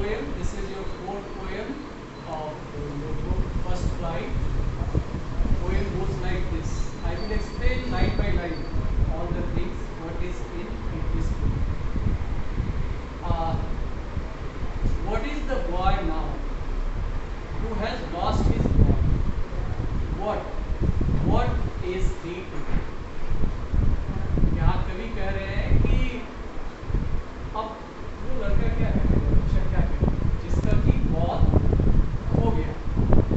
poem. This is your fourth poem of your book, First Flight. Poem goes like this. I will explain line by line all the things what is in this poem. What is the boy now who has lost his ball? What is he to do? यहाँ कवि कह रहे हैं कि अब वो लड़का क्या है, बच्चा क्या है जिसका कि बॉल खो गया।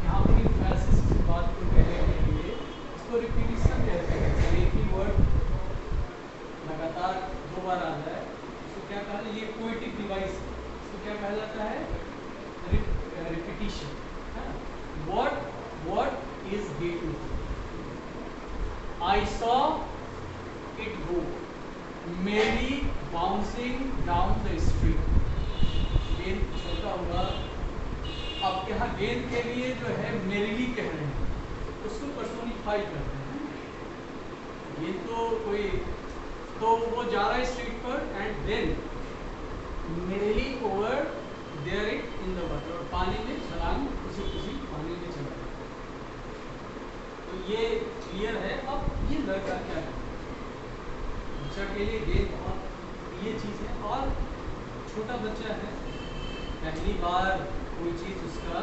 यहाँ पर एम्फेसिस इस बात को कहने के लिए इसको रिपीटिशन कहते हैं। एक ही वर्ड लगातार दो बार आ जाए इसको क्या कहा जाए, ये पोएटिक डिवाइस है, इसको क्या कहा जाता है, रिपीटिशन है ना। what is he to do? I saw it go merrily bouncing down the street. गेंद छोटा हुआ, अब यहाँ गेंद के लिए जो है मेरिली कह रहे हैं, उसको पर्सोनिफाई करते हैं। गेंद तो कोई, तो वो जा रहा है स्ट्रीट पर and then merrily over there it in the water, और पानी में छलांग खुशी पानी में चला गया। तो ये क्लियर है। अब ये लड़का क्या है, बच्चा के लिए गेंद बहुत ये चीज़ है, और छोटा बच्चा है, पहली बार कोई चीज़ उसका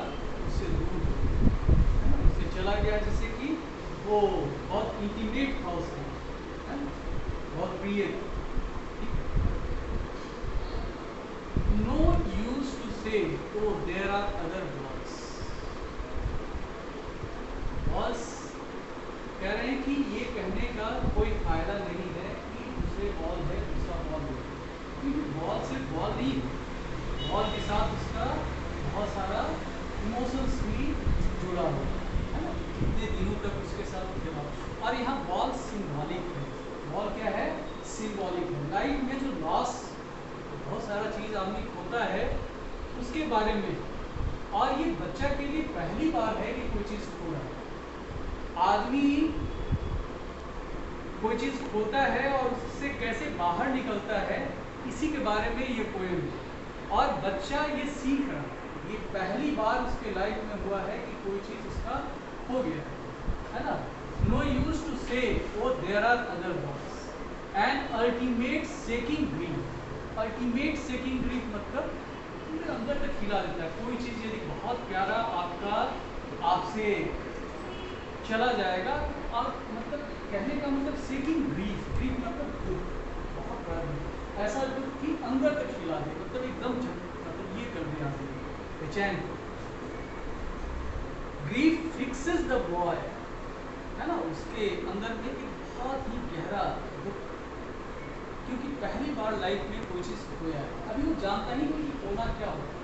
उससे दूर उससे चला गया, जैसे कि वो बहुत इंटीमेट था उससे, है ना, बहुत प्रिय। No use to say O there are other balls. Balls कह रहे हैं कि ये कहने का कोई फायदा नहीं है कि दूसरे बॉल है, दूसरा बॉल है, क्योंकि बॉल सिर्फ बॉल नहीं है, बॉल के साथ उसका बहुत सारा इमोशंस भी जुड़ा हुआ है ना, कितने दिनों तक उसके साथ खेला। और यहाँ बॉल सिंबॉलिक है। बॉल क्या है, सिंबॉलिक है। लाइफ में जो लॉस, बहुत सारा चीज़ आदमी खोता है उसके बारे में, और ये बच्चा के लिए पहली बार है कि कोई चीज़ खो रहा है। आदमी कोई चीज़ खोता है और उससे कैसे बाहर निकलता है, इसी के बारे में ये पोएम है। और बच्चा ये सीख रहा है, ये पहली बार उसके लाइफ में हुआ है कि कोई चीज़ उसका खो गया है ना। No use to say O there are other balls and ultimate seeking grief. Ultimate seeking grief मतलब पूरे अंदर तक खिला देता है। कोई चीज़ यदि बहुत प्यारा आपसे चला जाएगा, और मतलब कहने का मतलब सेकिंग ग्रीफ, ग्रीफ मतलब दुख, बहुत बड़ा ऐसा दुख कि अंदर तक खिला दे, मतलब एकदम मतलब ये कर दे आदमी बेचैन। ग्रीफ फिक्सेस द बॉय, है ना, उसके अंदर में एक बहुत ही गहरा दुख, क्योंकि पहली बार लाइफ में कोई चीज़ खोया है। अभी वो जानता ही नहीं कि खोना क्या होता है,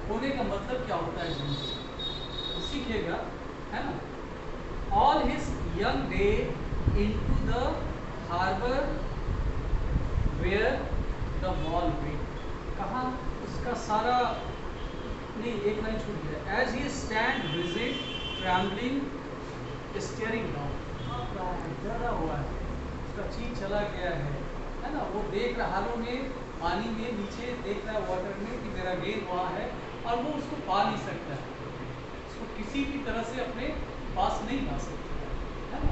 खोने का मतलब क्या होता है, जिंदगी सीखेगा, है ना। All his young day into the harbor where the ball went. कहाँ उसका सारा, नहीं एक लाइन छूट गया। As he stand rigid, trembling, staring down. डरा हुआ है, उसका चीज चला गया है ना। वो देख रहा हालों में, पानी में नीचे देख रहा है वाटर में कि मेरा गेंद वहाँ है, और वो उसको पा नहीं सकता है, उसको किसी भी तरह से अपने पास नहीं ला सकता है ना।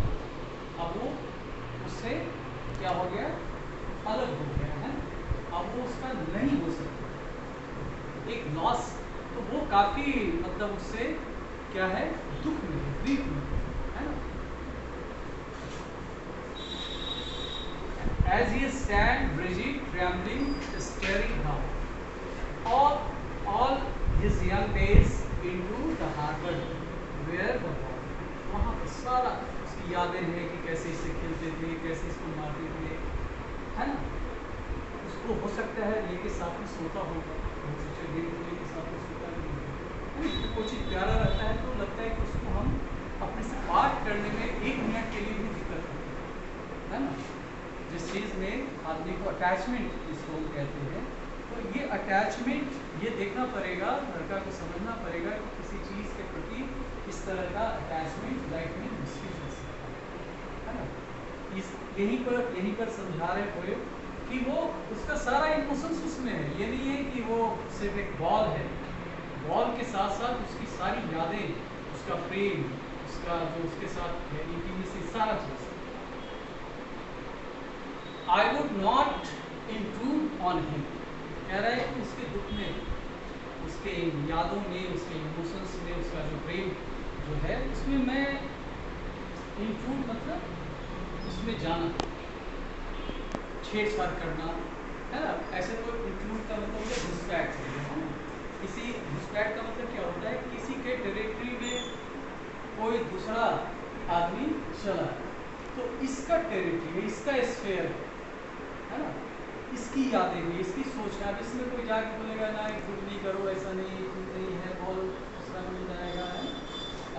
अब वो उससे क्या हो गया, अलग हो गया है, अब वो उसका नहीं हो सकता, एक लॉस। तो वो काफी मतलब उससे क्या है, दुख में, ग्रीफ में, है ना। As he stand rigid, trembling, staring down, all his young days into the harbor where the ball, वहाँ पर सारा उसकी यादें हैं कि कैसे इससे खेलते थे, कैसे इसको मारते थे, है ना। उसको हो सकता है लेके साथ में सोता होगा, लेके साथ में सोता नहीं होगा। कोई चीज़ प्यारा रहता है तो लगता है कि उसको हम अपने से बात करने में 1 मिनट के लिए भी दिक्कत होती है ना। जिस चीज़ में आदमी को अटैचमेंट इसको हम कहते हैं, तो ये अटैचमेंट, ये देखना पड़ेगा, लड़का को समझना पड़ेगा कि किसी चीज़ के प्रति इस तरह का अटैचमेंट लाइफ में मुश्किल हो सकता है ना। यहीं पर समझा रहे हुए कि वो उसका सारा इमोशंस उसमें है। ये नहीं है कि वो सिर्फ एक बॉल है, बॉल के साथ साथ उसकी सारी यादें, उसका प्रेम, उसका जो उसके साथ है इंटीमेसी, सारा चीज। I would not intrude on him, कह रहा है कि उसके दुख में, उसके यादों में, उसके इमोशंस में, उसका जो प्रेम जो है उसमें मैं इंट्रूड मतलब उसमें जाना, छेड़छाड़ करना, है ना। ऐसे तो इंक्लूड का मतलब होता है घुसपैठ है ना। किसी घुसपैठ का मतलब क्या होता है, किसी के टेरिटरी में कोई दूसरा आदमी चला, तो इसका टेरिटरी है, इसका स्फेयर है ना, इसकी यादें हैं, इसकी सोच है। अब इसमें कोई जाके बोलेगा ना कुछ नहीं करो, ऐसा नहीं, कुछ नहीं है, बॉल दूसरा मिल जाएगा, है ना।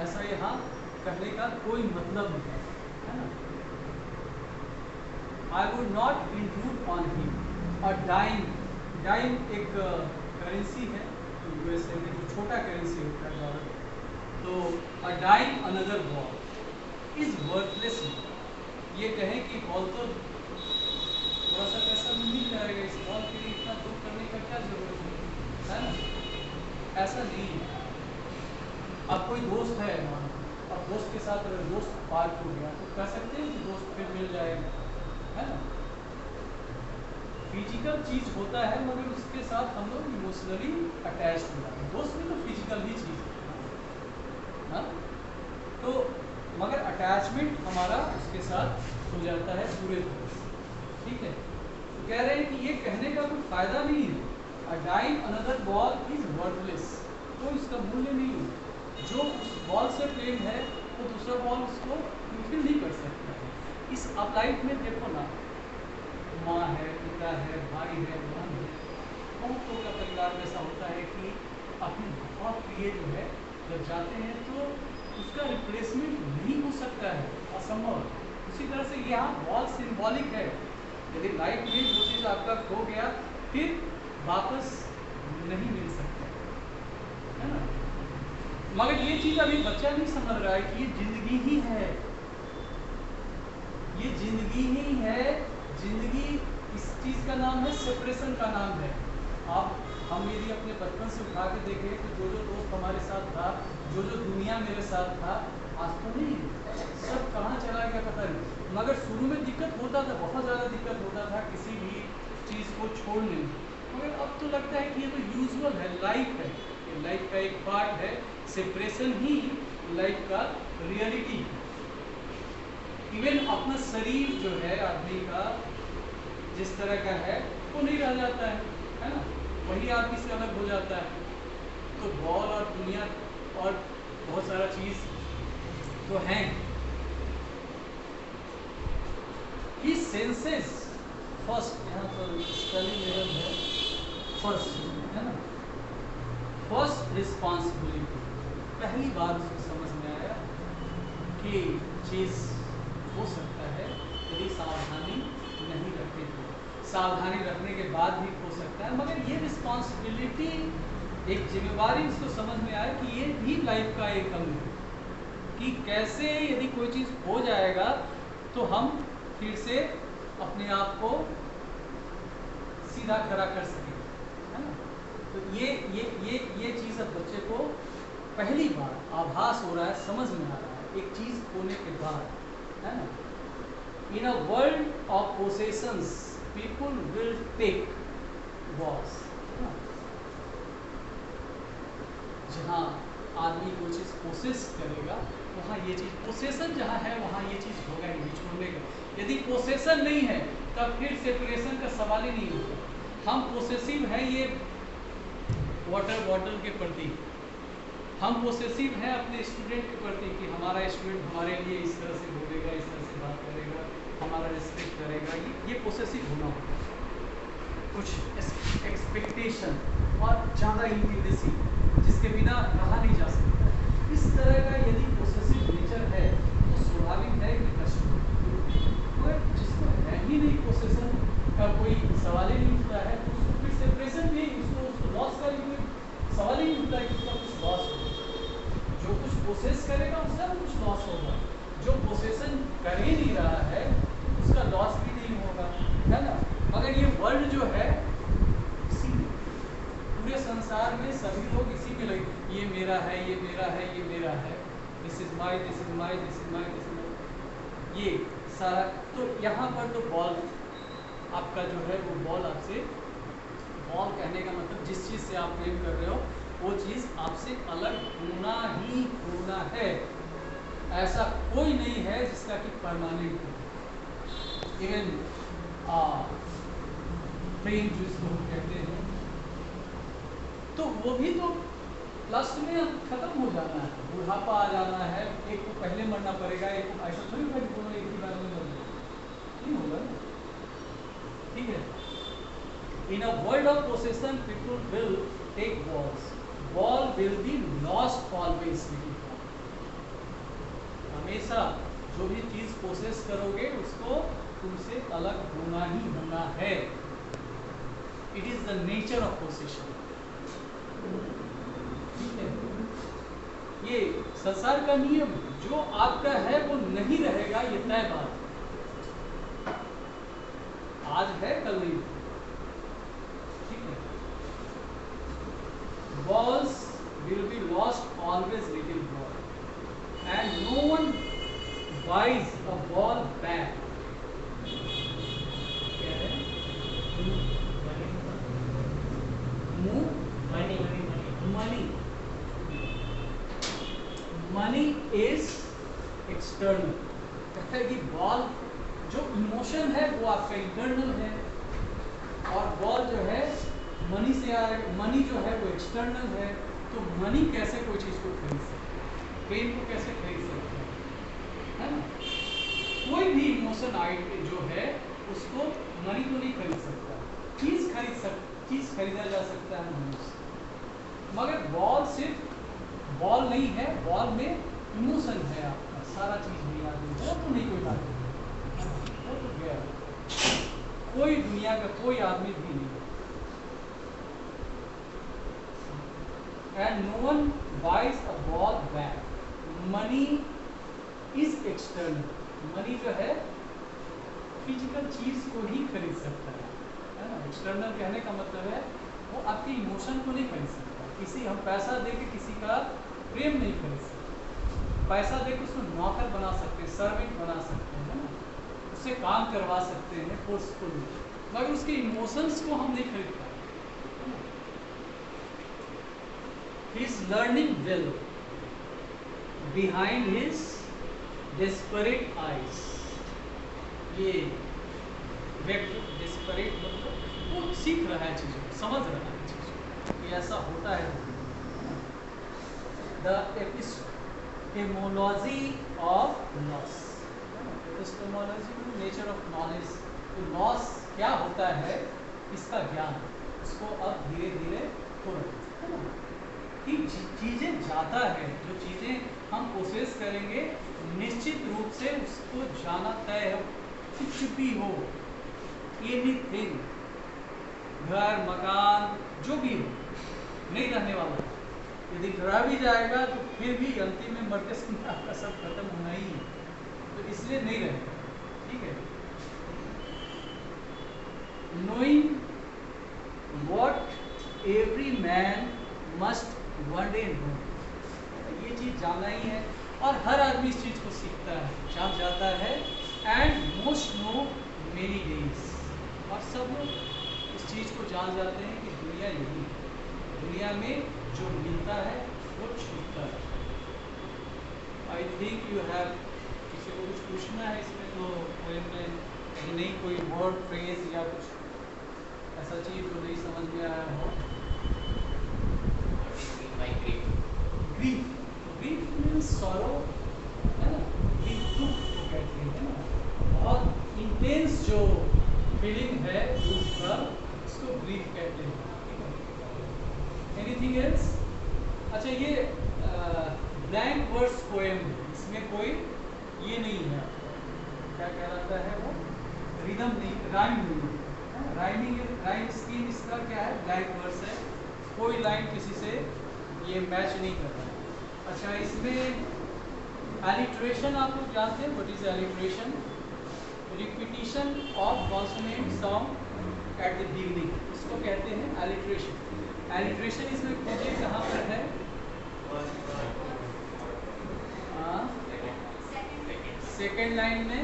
ऐसा यहाँ करने का कोई मतलब नहीं है ना। I would not intrude on him. और डाइम एक करेंसी है यूएसए में, जो छोटा करेंसी होता है डॉलर। तो a dime another ball is worthless. ये कहें कि बॉल तो थोड़ा सा पैसा मिल जाएगा, इस बॉल के लिए इतना दुख करने का क्या जरूरत है ना। ऐसा नहीं है। अब कोई दोस्त है, अब दोस्त के साथ अगर दोस्त पार्ट हो गया तो कह सकते हैं कि दोस्त फिर मिल जाएगा, है ना। फिजिकल चीज होता है मगर उसके साथ हम लोग इमोशनली अटैच हो जाते हैं। दोस्त भी तो फिजिकल ही चीज है ना। तो मगर अटैचमेंट हमारा उसके साथ हो जाता है पूरे तरह से, ठीक है। तो कह रहे हैं कि ये कहने का कोई फायदा नहीं है। A dime another ball is worthless, तो इसका मूल्य नहीं है। जो उस बॉल से प्रेम है वो दूसरा बॉल उसको फुलफिल नहीं कर सकता है। इस अब लाइफ में देखो ना, माँ है, पिता है, भाई है, बहन है, बहुतों का परिवार में ऐसा होता है कि अपने बहुत प्रिय जो है जब जाते हैं तो उसका रिप्लेसमेंट नहीं हो सकता है, असंभव। उसी तरह से यहाँ बॉल सिंबॉलिक है। यदि लाइफ में जो चीज़ आपका खो गया फिर वापस नहीं मिल सकता, है ना। मगर ये चीज़ अभी बच्चा नहीं समझ रहा है कि ये जिंदगी ही है, ये जिंदगी ही है। जिंदगी इस चीज का नाम है, सेपरेशन का नाम है। आप हम यदि अपने बचपन से उठा के देखें तो जो जो दोस्त हमारे साथ था, जो जो दुनिया मेरे साथ था, आज तो नहीं, सब कहाँ चला गया पता नहीं। मगर शुरू में दिक्कत होता था, बहुत ज़्यादा दिक्कत होता था किसी भी चीज़ को छोड़ने में। मगर अब तो लगता है कि ये तो यूजुअल है, लाइफ है, ये लाइफ का एक पार्ट है। सेपरेशन ही लाइफ का रियलिटी है। इवन अपना शरीर जो है आदमी का जिस तरह का है वो नहीं रह जाता है ना, वही आदमी से अलग हो जाता है। तो बॉल और दुनिया और बहुत सारा चीज तो हैं। ही सेंसेस फर्स्ट, यहाँ पर स्पेलिंग एरर है, फर्स्ट है ना, फर्स्ट रिस्पॉन्सिबिलिटी। पहली बार उसको समझ में आया कि चीज हो सकता है यदि सावधानी नहीं रखे तो, सावधानी रखने के बाद भी हो सकता है। मगर ये रिस्पॉन्सिबिलिटी, एक जिम्मेवारी उसको समझ में आया कि ये भी लाइफ का एक अंग है कि कैसे यदि कोई चीज़ हो जाएगा तो हम फिर से अपने आप को सीधा खड़ा कर सकें, है ना। तो ये चीज़ अब बच्चे को पहली बार आभास हो रहा है, समझ में आ रहा है एक चीज़ होने के बाद, है ना। In a world of possessions, people will take wars. जहाँ आदमी कोई चीज़ पोसेस करेगा वहाँ ये चीज़, पोसेसन जहाँ है वहाँ ये चीज़ होगा ही नहीं, छोड़ने का। यदि पोसेसन नहीं है तब फिर सेपरेशन का सवाल ही नहीं होता। हम पोसेसिव हैं ये वाटर बॉटल के प्रति, हम पोसेसिव हैं अपने स्टूडेंट के प्रति कि हमारा स्टूडेंट हमारे लिए इस तरह से बोलेगा, इस तरह से बात करेगा, हमारा रिस्पेक्ट करेगा। ये पोसेसिव होना होता है, कुछ एक्सपेक्टेशन और ज़्यादा इंटीमेसी जिसके बिना रहा नहीं जा सकता। इस तरह का यदि पोसेसिव नेचर है तो स्वाभाविक है कि कष्ट, मगर जिसको है ही नहीं, पोसेसन का कोई सवाल ही नहीं उठता है, तो उसको फिर सेपरेशन भी, उसको लॉस का भी कोई सवाल ही नहीं उठता है कि उसका कुछ लॉस हो। जो कुछ पोसेस करेगा उसका कुछ लॉस होगा, जो पोसेसन कर ही नहीं रहा है उसका लॉस भी नहीं होगा, है ना। मगर ये पूरे संसार में सभी लोग इसी में लगे, ये मेरा है, ये मेरा है, ये मेरा है, this is my, this is my, this is my, this is my, ये सारा। तो यहाँ पर तो बॉल आपका जो है वो बॉल आपसे, बॉल कहने का मतलब जिस चीज़ से आप प्रेम कर रहे हो वो चीज़ आपसे अलग होना ही होना है। ऐसा कोई नहीं है जिसका कि परमानेंट हो। इवन प्रेम जिसको हम कहते हैं, तो वो भी तो लास्ट में खत्म हो जाना है, बुढ़ापा आ जाना है, एक को पहले मरना पड़ेगा, एक को, ऐसा थोड़ी होगा कि दोनों एक ही बार में मर, नहीं होगा ना, ठीक है। In a world of possession, people will take balls. Ball will be lost always. हमेशा जो भी चीज पोसेस करोगे उसको तुमसे अलग होना ही होना है। It is the nature of possession. ठीक है, ये संसार का नियम, जो आपका है वो नहीं रहेगा, ये तय बात। आज है कल नहीं, ठीक है। Balls will be lost always, little boy, and no one buys a ball back. क्या है? Money is external. कहता है कि बॉल जो इमोशन है वो आपका इंटरनल है, और बॉल जो है मनी से आएगा, मनी जो है वो एक्सटर्नल है। तो मनी कैसे कोई चीज को खरीद सकता है, प्रेम को कैसे खरीद सकता है ना? कोई भी इमोशन आइटम जो है उसको मनी तो नहीं खरीद सकता। चीज खरीदा जा सकता है मनुष्य, मगर बॉल सिर्फ बॉल नहीं है, बॉल में इमोशन है आपका, सारा चीज भी आदमी वो तो नहीं कोई बात, वो तो गया, कोई दुनिया का कोई आदमी भी नहीं। And no one buys a ball back. Money is external. Money जो है फिजिकल चीज को ही खरीद सकता है ना? एक्सटर्नल कहने का मतलब है वो आपके इमोशन को नहीं खरीद सकता। किसी हम पैसा दे के किसी का प्रेम नहीं खरीद सकते। पैसा दे के उसको नौकर बना सकते हैं, सर्वेंट बना सकते हैं ना, उससे काम करवा सकते हैं फोर्सफुली, मगर उसके इमोशंस को हम नहीं खरीद पाते। He is learning well behind his desperate eyes. ये व्यक्ति डेस्परेट मतलब वो सीख रहा है चीजों को, समझ रहा है चीजों को, ऐसा होता है। The epistemology of loss. Epistemology means nature of knowledge. तो लॉस क्या होता है इसका ज्ञान, उसको अब धीरे धीरे हो रहा है कि चीजें जाता है, जो चीजें हम कोशिश करेंगे निश्चित रूप से उसको जाना तय है। कुछ भी हो, एनीथिंग, घर मकान जो भी हो, नहीं रहने वाला। यदि रह भी जाएगा तो फिर भी अंतिम में मरते समय आपका सब खत्म होना ही है, तो इसलिए नहीं रहेगा, ठीक है। Knowing what every man must one day know, ये चीज जानना ही है, और हर आदमी इस चीज को सीखता है, जान जाता है। And most know many days, और सब लोग इस चीज को जान जाते हैं कि दुनिया यही है, दुनिया में जो मिलता है वो छूटता है। आई थिंक यू हैव, किसी को कुछ पूछना है इसमें तो पोएम में नहीं, कोई वर्ड फ्रेज या कुछ ऐसा चीज जो नहीं समझ में आया हो। ग्रीफ, ग्रीफ मीन्स सॉरो है ना, ग्रीफ दुख को कहते हैं ना, बहुत इंटेंस जो फीलिंग है दुख का, उसको ग्रीफ कहते हैं। Anything else? अच्छा, ये ब्लैंक वर्स पोएम, इसमें कोई ये नहीं है, क्या कहलाता है वो, रिदम नहीं, राइम नहीं, राइम स्कीम इसका क्या है, ब्लैंक वर्स है, कोई लाइन किसी से ये मैच नहीं कर रहा है। अच्छा, इसमें एलिट्रेशन आप लोग जानते हैं, what is alliteration? Repetition of consonant sound at the beginning, इसको कहते हैं एलिट्रेशन। एलिट्रेशन इसमें खोजिए कहाँ पर है। सेकेंड लाइन में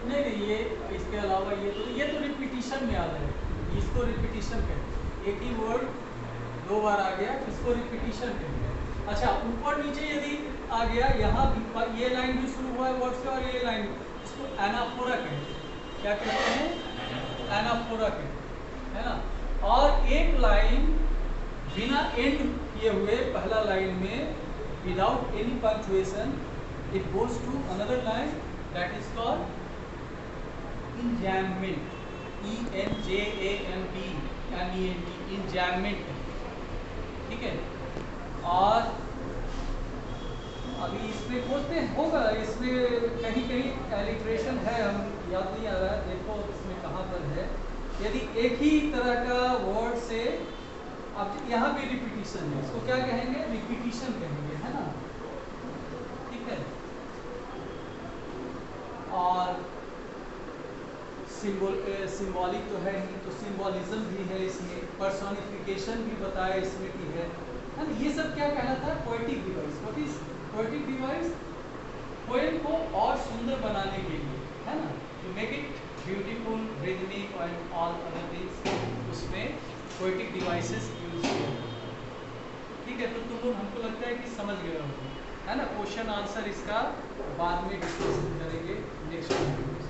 नहीं नहीं, ये इसके अलावा ये तो रिपीटिशन में आ जाए, इसको रिपीटिशन कहें। एक ही वर्ड दो बार आ गया, इसको रिपीटिशन कहें। अच्छा, ऊपर नीचे यदि आ गया, यहाँ भी ये लाइन भी शुरू हुआ है वर्ड से और ये लाइन, इसको एनाफोरा कहें। क्या कहते हैं? एनाफोरा कहें, है ना। और एक लाइन बिना एंड किए हुए पहला लाइन में without any punctuation it goes to another line, that is called enjambment. ENJAMP enjambment, ठीक है। और अभी इसमें खोजते होगा, इसमें कहीं कहीं एलिट्रेशन है, हम याद नहीं आ रहा है, देखो इसमें कहाँ पर है। यदि एक ही तरह का वर्ड से, अब यहाँ भी रिपीटिशन है, इसको क्या कहेंगे? रिपीटिशन कहेंगे, है ना, ठीक है। और सिंबॉलिक तो है ही, तो सिंबॉलिज्म भी है इसमें, पर्सोनिफिकेशन भी बताया इसमें की है ना। ये सब क्या कहलाता है? Poetic device. What is poetic device? Poem को और सुंदर बनाने के लिए, है ना, to make it beautiful, rhythmic and all other things, उसमें पोएटिक डिवाइसेस यूज किए। ठीक है, तो तुम लोग, हमको लगता है कि समझ गए हो, है ना। क्वेश्चन आंसर इसका बाद में डिस्कस करेंगे नेक्स्ट वीडियो में।